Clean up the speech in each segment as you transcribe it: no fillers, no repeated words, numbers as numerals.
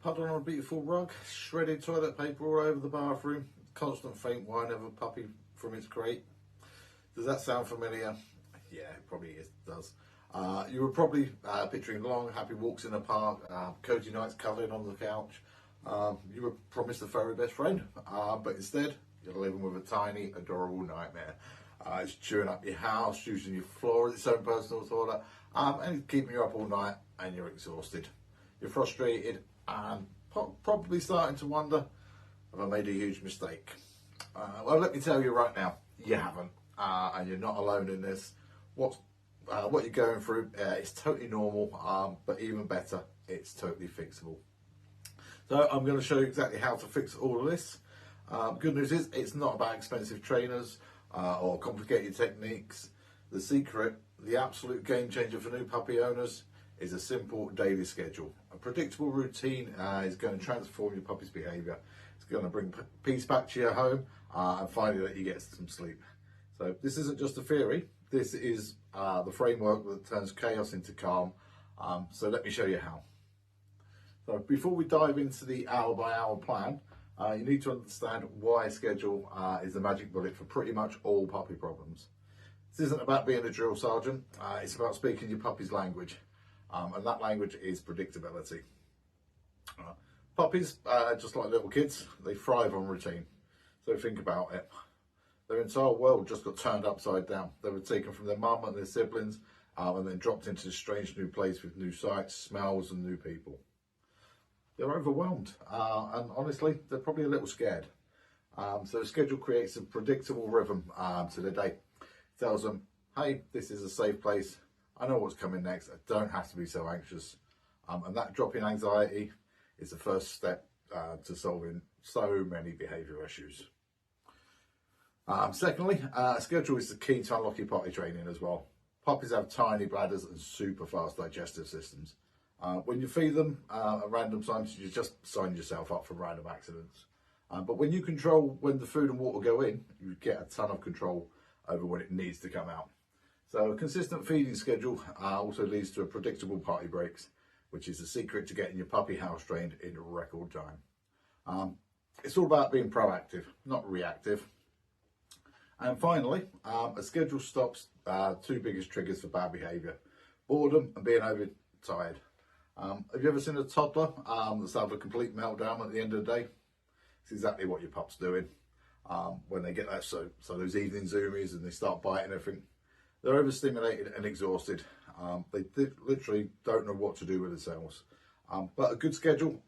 puddle on a beautiful rug, shredded toilet paper all over the bathroom, constant faint whine of a puppy from its crate. Does that sound familiar? Yeah, it probably does. You were probably picturing long, happy walks in the park, cozy nights cuddling on the couch. You were promised a furry best friend, but instead you're living with a tiny, adorable nightmare. It's chewing up your house, using your floor as its own personal toilet, and it's keeping you up all night, and you're exhausted. You're frustrated and probably starting to wonder, have I made a huge mistake? Well, let me tell you right now, you haven't, and you're not alone in this. What you're going through is totally normal, but even better, it's totally fixable. So I'm going to show you exactly how to fix all of this. Good news is it's not about expensive trainers or complicated techniques. The secret, the absolute game changer for new puppy owners, is a simple daily schedule. A predictable routine is going to transform your puppy's behaviour. It's going to bring peace back to your home and finally let you get some sleep. So this isn't just a theory, this is the framework that turns chaos into calm. So let me show you how. So before we dive into the hour by hour plan, you need to understand why a schedule is the magic bullet for pretty much all puppy problems. This isn't about being a drill sergeant, it's about speaking your puppy's language. And that language is predictability. Puppies, just like little kids, they thrive on routine. So think about it. Their entire world just got turned upside down. They were taken from their mum and their siblings and then dropped into this strange new place with new sights, smells and new people. They're overwhelmed and honestly, they're probably a little scared. So the schedule creates a predictable rhythm to the day. It tells them, hey, this is a safe place. I know what's coming next. I don't have to be so anxious. And that drop in anxiety is the first step to solving so many behavioural issues. Secondly, schedule is the key to unlock your potty training as well. Puppies have tiny bladders and super fast digestive systems. When you feed them at random times, you just sign yourself up for random accidents. But when you control when the food and water go in, you get a ton of control over when it needs to come out. So a consistent feeding schedule also leads to a predictable potty breaks, which is the secret to getting your puppy house trained in record time. It's all about being proactive, not reactive. And finally, a schedule stops two biggest triggers for bad behaviour: boredom and being overtired. Have you ever seen a toddler that's had a complete meltdown at the end of the day? It's exactly what your pup's doing when they get that. So those evening zoomies and they start biting everything. They're overstimulated and exhausted. They literally don't know what to do with themselves. But a good schedule,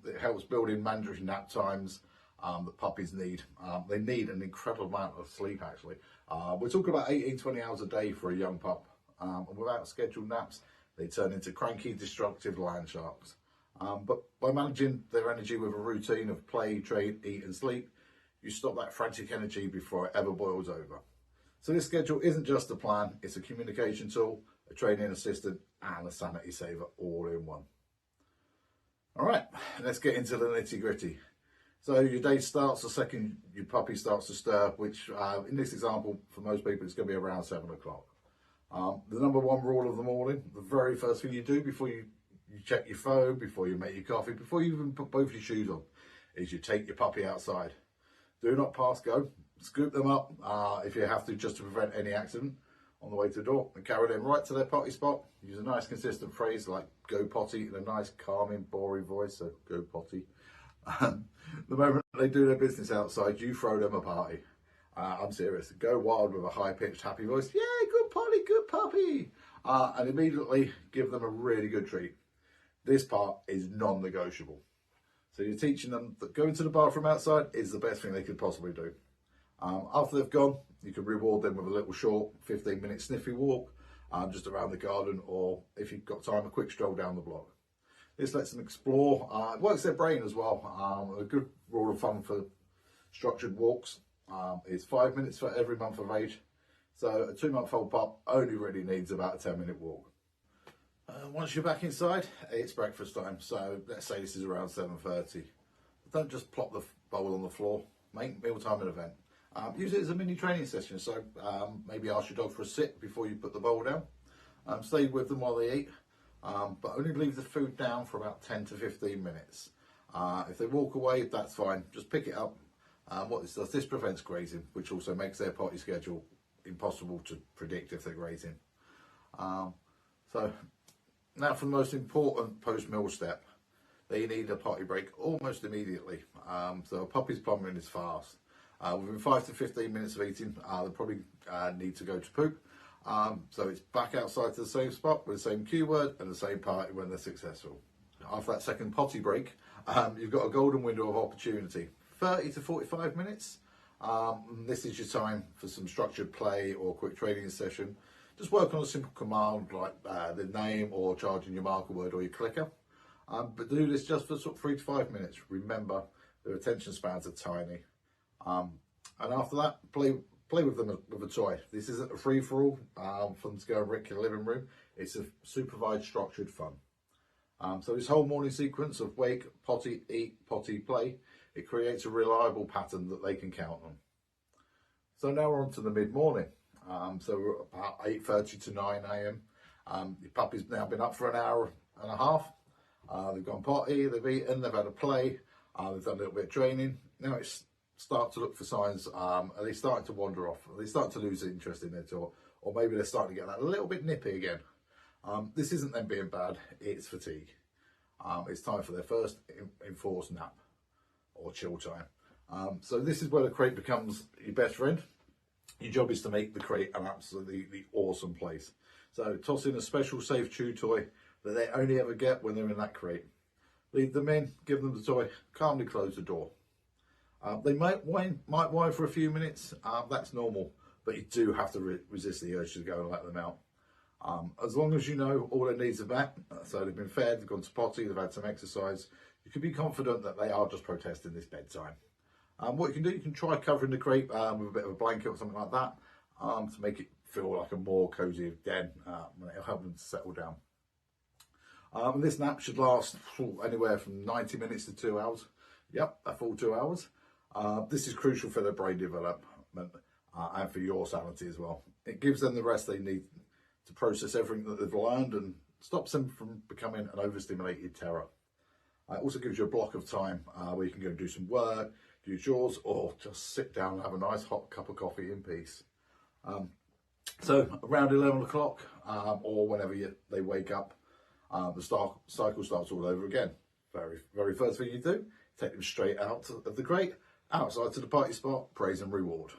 it helps build in mandatory nap times that puppies need. They need an incredible amount of sleep actually. We're talking about 18-20 hours a day for a young pup. And without scheduled naps, they turn into cranky, destructive land sharks. But by managing their energy with a routine of play, train, eat and sleep, you stop that frantic energy before it ever boils over. So this schedule isn't just a plan, it's a communication tool, a training assistant and a sanity saver all in one. All right, let's get into the nitty gritty. So your day starts the second your puppy starts to stir, which in this example, for most people, it's going to be around 7 o'clock. The number one rule of the morning, the very first thing you do before you check your phone, before you make your coffee, before you even put both your shoes on, is you take your puppy outside. Do not pass go. Scoop them up if you have to, just to prevent any accident on the way to the door, and carry them right to their potty spot. Use a nice consistent phrase like go potty in a nice calming boring voice, so go potty. The moment they do their business outside, you throw them a party. I'm serious. Go wild with a high-pitched happy voice. Yeah, good potty, good puppy. And immediately give them a really good treat. This part is non-negotiable. So you're teaching them that going to the bathroom outside is the best thing they could possibly do. After they've gone, you can reward them with a little short 15-minute sniffy walk just around the garden, or if you've got time, a quick stroll down the block. This lets them explore. It works their brain as well. A good rule of thumb for structured walks is 5 minutes for every month of age. So a 2-month-old pup only really needs about a 10-minute walk. Once you're back inside, it's breakfast time. So let's say this is around 7:30. Don't just plop the bowl on the floor. Make mealtime an event. Use it as a mini training session. So maybe ask your dog for a sit before you put the bowl down. Stay with them while they eat. but only leave the food down for about 10 to 15 minutes. If they walk away, that's fine. Just pick it up. What this does, this prevents grazing, which also makes their potty schedule impossible to predict if they're grazing. So now for the most important post-meal step, they need a potty break almost immediately. So a puppy's plumbing is fast. Within 5 to 15 minutes of eating, they probably need to go to poop. So it's back outside to the same spot with the same cue word and the same party when they're successful. After that second potty break, you've got a golden window of opportunity, 30 to 45 minutes. This is your time for some structured play or quick training session. Just work on a simple command like the name or charging your marker word or your clicker. But do this just for sort of 3 to 5 minutes. Remember, their attention spans are tiny. And after that, play with them with a toy. This isn't a free-for-all for them to go and wreck your living room. It's a supervised, structured fun. So this whole morning sequence of wake, potty, eat, potty, play, it creates a reliable pattern that they can count on. So now we're on to the mid-morning. So we're about 8:30 to 9 a.m. Your puppy's now been up for an hour and a half. They've gone potty, they've eaten, they've had a play, they've done a little bit of training. Now it's start to look for signs. Are they starting to wander off? Are they starting to lose interest in it? Or maybe they're starting to get that a little bit nippy again. This isn't them being bad, it's fatigue. It's time for their first enforced nap or chill time. So this is where the crate becomes your best friend. Your job is to make the crate an absolutely awesome place. So toss in a special safe chew toy that they only ever get when they're in that crate. Lead them in, give them the toy, calmly close the door. They might whine for a few minutes, that's normal, but you do have to resist the urge to go and let them out. As long as you know all their needs are met, so they've been fed, they've gone to potty, they've had some exercise, you can be confident that they are just protesting this bedtime. What you can do, you can try covering the crate with a bit of a blanket or something like that to make it feel like a more cosy den, and it'll help them to settle down. This nap should last anywhere from 90 minutes to 2 hours. Yep, a full 2 hours. This is crucial for their brain development and for your sanity as well. It gives them the rest they need to process everything that they've learned and stops them from becoming an overstimulated terror. It also gives you a block of time where you can go and do some work, do chores, or just sit down and have a nice hot cup of coffee in peace. So around 11 o'clock or whenever they wake up, the cycle starts all over again. Very first thing you do, take them straight out of the crate, outside to the party spot, praise and reward.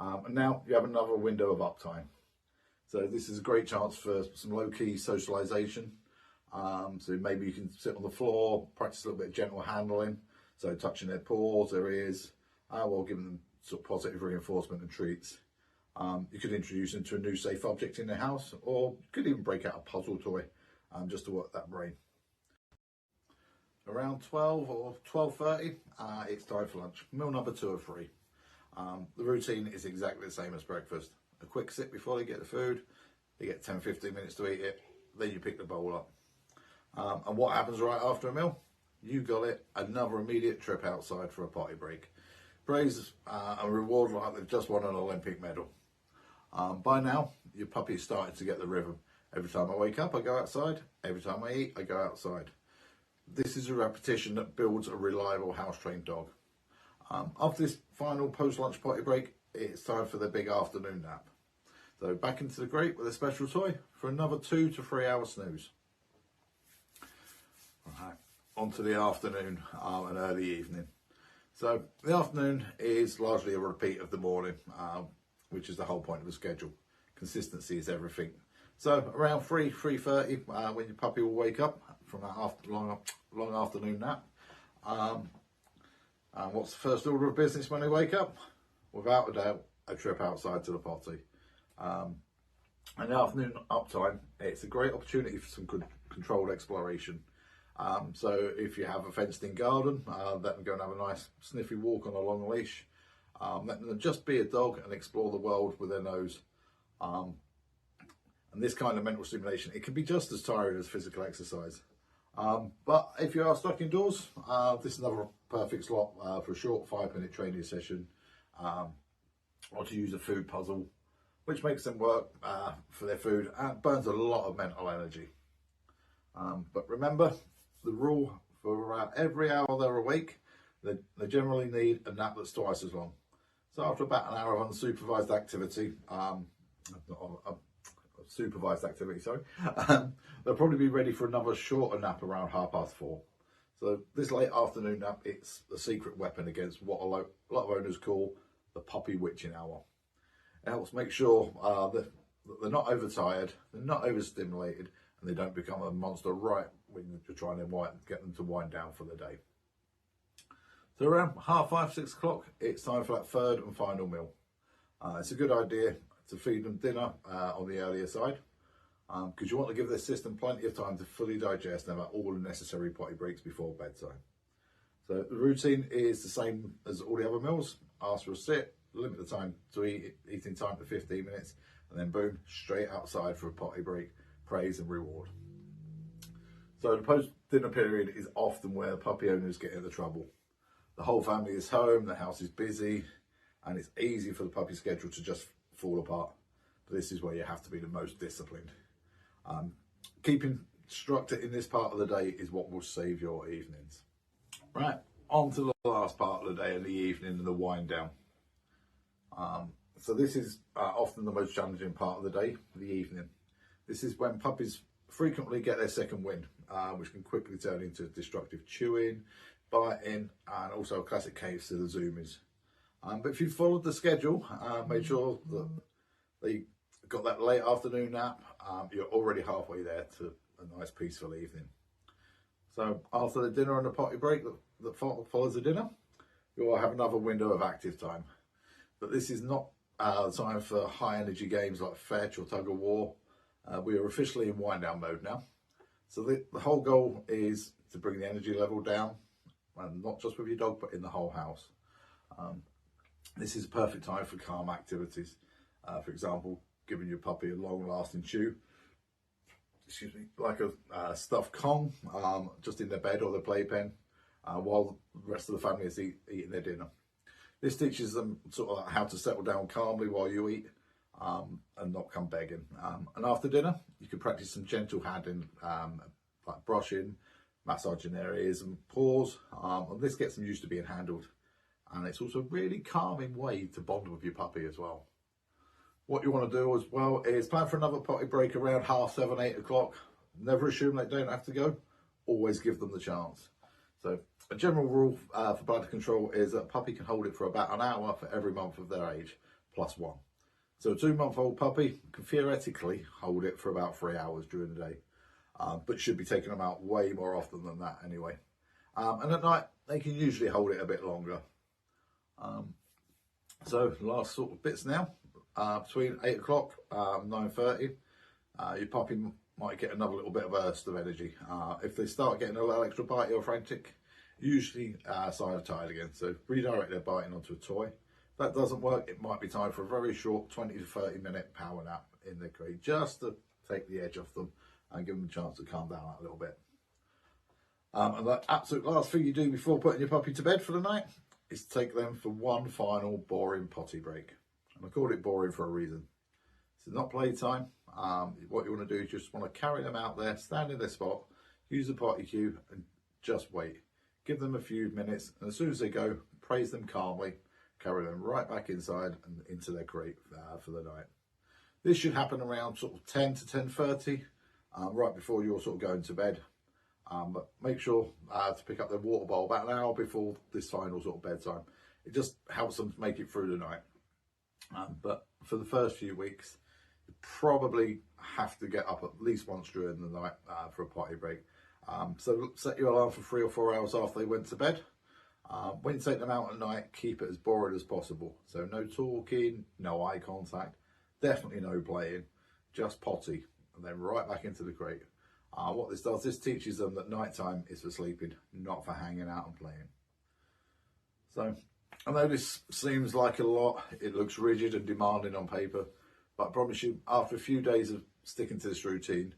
And now you have another window of uptime. So this is a great chance for some low-key socialisation. So maybe you can sit on the floor, practice a little bit of gentle handling, so touching their paws, their ears, while giving them sort of positive reinforcement and treats. You could introduce them to a new safe object in their house, or you could even break out a puzzle toy just to work that brain. Around 12 or 12:30, it's time for lunch. Meal number 2 or 3. The routine is exactly the same as breakfast. A quick sip before they get the food, they get 10-15 minutes to eat it, then you pick the bowl up. And what happens right after a meal? You got it, another immediate trip outside for a potty break. Praise and reward like they've just won an Olympic medal. By now, your puppy's started to get the rhythm. Every time I wake up, I go outside. Every time I eat, I go outside. This is a repetition that builds a reliable house-trained dog. After this final post-lunch potty break, it's time for the big afternoon nap. So back into the crate with a special toy for another 2 to 3 hour snooze. Right, on to the afternoon and early evening. So the afternoon is largely a repeat of the morning, which is the whole point of the schedule. Consistency is everything. So around 3:30, when your puppy will wake up from that long afternoon nap. And what's the first order of business when they wake up? Without a doubt, a trip outside to the potty. And the afternoon uptime, it's a great opportunity for some good controlled exploration. So if you have a fenced in garden, let them go and have a nice sniffy walk on a long leash. Let them just be a dog and explore the world with their nose. And this kind of mental stimulation, it can be just as tiring as physical exercise. But if you are stuck indoors, this is another perfect slot for a short 5-minute training session, or to use a food puzzle, which makes them work for their food and burns a lot of mental energy. But remember, the rule for every hour they're awake, they generally need a nap that's twice as long. So after about an hour of unsupervised activity, supervised activity, sorry, they'll probably be ready for another shorter nap around 4:30. So this late afternoon nap, it's a secret weapon against what a lot of owners call the puppy witching hour. It helps make sure that they're not overtired, they're not overstimulated, and they don't become a monster right when you're trying to get them to wind down for the day. So around 5:30, 6 o'clock, it's time for that third and final meal. It's a good idea to feed them dinner on the earlier side, because you want to give their system plenty of time to fully digest and have all the necessary potty breaks before bedtime. So the routine is the same as all the other meals. Ask for a sit, limit the time to eating time to 15 minutes, and then boom, straight outside for a potty break, praise and reward. So the post-dinner period is often where puppy owners get into trouble. The whole family is home, the house is busy, and it's easy for the puppy schedule to just fall apart. But this is where you have to be the most disciplined. Keeping structure in this part of the day is what will save your evenings. Right, on to the last part of the day and the evening and the wind down. So this is often the most challenging part of the day, the evening. This is when puppies frequently get their second wind, which can quickly turn into destructive chewing, biting, and also a classic case of the zoomies. But if you followed the schedule, made sure that they got that late afternoon nap, you're already halfway there to a nice peaceful evening. So after the dinner and the potty break that follows the dinner, you'll have another window of active time. But this is not time for high energy games like fetch or tug of war. We are officially in wind down mode now. So the whole goal is to bring the energy level down, and not just with your dog, but in the whole house. This is a perfect time for calm activities. For example, giving your puppy a long-lasting chew, like a stuffed Kong, just in their bed or their playpen, while the rest of the family is eating their dinner. This teaches them sort of how to settle down calmly while you eat, and not come begging. And after dinner, you can practice some gentle handling, like brushing, massaging their ears and paws, and this gets them used to being handled. And it's also a really calming way to bond with your puppy as well. What you want to do as well is plan for another potty break around 7:30, 8 o'clock. Never assume they don't have to go. Always give them the chance. So a general rule for bladder control is that a puppy can hold it for about an hour for every month of their age, plus one. So a 2-month-old puppy can theoretically hold it for about 3 hours during the day, but should be taking them out way more often than that anyway. And at night, they can usually hold it a bit longer. So last sort of bits now, between 8 o'clock, 9:30, your puppy might get another little bit of burst of energy. If they start getting a little extra bitey or frantic, usually sign of tired again. So redirect their biting onto a toy. If that doesn't work, it might be time for a very short 20 to 30 minute power nap in the crate, just to take the edge off them and give them a chance to calm down a little bit. And the absolute last thing you do before putting your puppy to bed for the night is take them for one final boring potty break. And I called it boring for a reason. It's not playtime. What you want to do is just want to carry them out there, stand in their spot, use the potty cue and just wait. Give them a few minutes, and as soon as they go, praise them calmly, carry them right back inside and into their crate for the night. This should happen around sort of 10 to 10:30, right before you're sort of going to bed. But make sure to pick up their water bowl about an hour before this final sort of bedtime. It just helps them make it through the night. But for the first few weeks, you probably have to get up at least once during the night for a potty break. So set your alarm for 3 or 4 hours after they went to bed. When you take them out at night, keep it as boring as possible. So no talking, no eye contact, definitely no playing, just potty, and then right back into the crate. What this does, this teaches them that nighttime is for sleeping, not for hanging out and playing. So I know this seems like a lot, it looks rigid and demanding on paper, but I promise you, after a few days of sticking to this routine,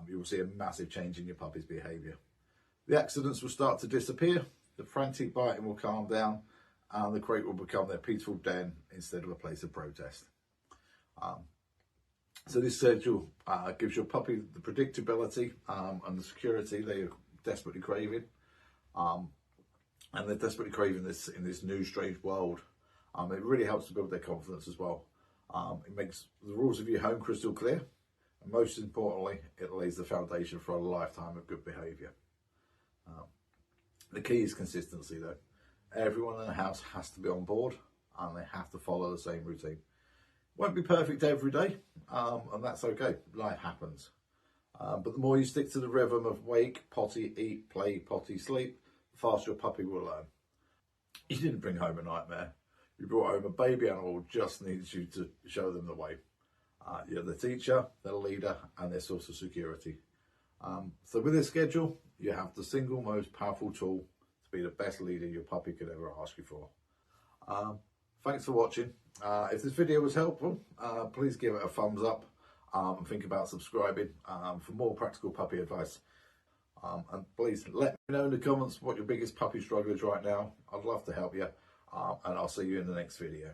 you will see a massive change in your puppy's behaviour. The accidents will start to disappear, the frantic biting will calm down, and the crate will become their peaceful den instead of a place of protest. So this schedule gives your puppy the predictability and the security they are desperately craving. And they're desperately craving this in this new strange world. It really helps to build their confidence as well. It makes the rules of your home crystal clear. And most importantly, it lays the foundation for a lifetime of good behaviour. The key is consistency though. Everyone in the house has to be on board and they have to follow the same routine. Won't be perfect every day, and that's okay. Life happens. But the more you stick to the rhythm of wake, potty, eat, play, potty, sleep, the faster your puppy will learn. You didn't bring home a nightmare. You brought home a baby animal who just needs you to show them the way. You're the teacher, the leader, and their source of security. So with this schedule, you have the single most powerful tool to be the best leader your puppy could ever ask you for. Thanks for watching. If this video was helpful, please give it a thumbs up and think about subscribing for more practical puppy advice. And please let me know in the comments what your biggest puppy struggle is right now. I'd love to help you, and I'll see you in the next video.